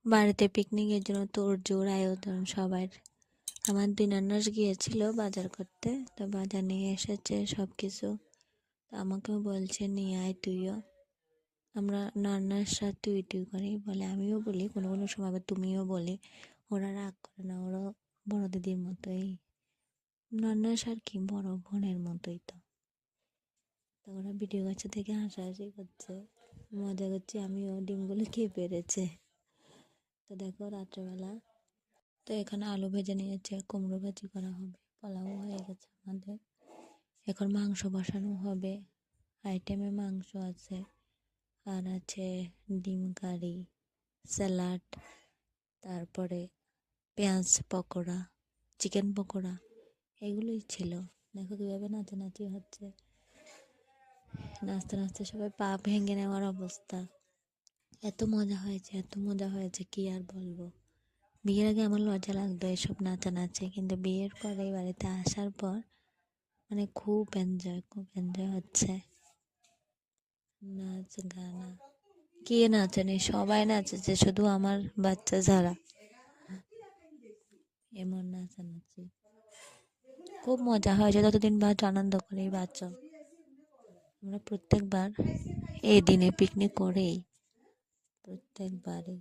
বাড়িতে পিকনিকের জন্য তোড়জোড় আয়োজন সবার। আমার 2 ননাস গিয়েছিল বাজার করতে, তো বাজার নিয়ে এসেছে সব কিছু। তো আমাকেও বলছে নিয়ে আয় তুইও। আমরা ননাসরা তুই তুই করেই বলে, আমিও বলি কোনো কোনো সময়, আবার তুমিও বলি। ওরা রাগ করে না, ওরা বড় দিদির মতোই। ননাস আর কি, বড় বোনের মতোই। তো ওরা ভিডিও কাছে থেকে হাসাহাসি করছে, মজা করছি, আমিও ডিমগুলো খেয়ে পেরেছে। তো দেখো রাত্রেবেলা তো এখানে আলু ভেজে নিয়েছে, কুমড়ো ভাজি করা হবে, পোলাও হয়ে গেছে আমাদের। এখন মাংস বসানো হবে, আইটেমে মাংস আছে, আর আছে ডিম কারি, স্যালাড, তারপরে পেঁয়াজ পকোড়া, চিকেন পকোড়া, এগুলোই ছিল। দেখো কীভাবে নাচানাচি হচ্ছে, নাচতে নাচতে সবাই পা ভেঙে নেওয়ার অবস্থা। এত মজা হয়েছে, এত মজা হয়েছে, কি আর বলবো। বিয়ের আগে আমার লজ্জা লাগতো এসব নাচানাচি, কিন্তু বিয়ের পরে বাড়িতে আসার পর মানে খুব এনজয় হচ্ছে। নাচ গানা, কে নাচেনি, সবাই নাচেছে, শুধু আমার বাচ্চা ছাড়া। এমন নাচানাচি খুব মজা হয়েছে, যতদিন বাচ্চা আনন্দ করে বাচ্চা। আমরা প্রত্যেকবার এই দিনে পিকনিক করেই, প্রত্যেকবারই।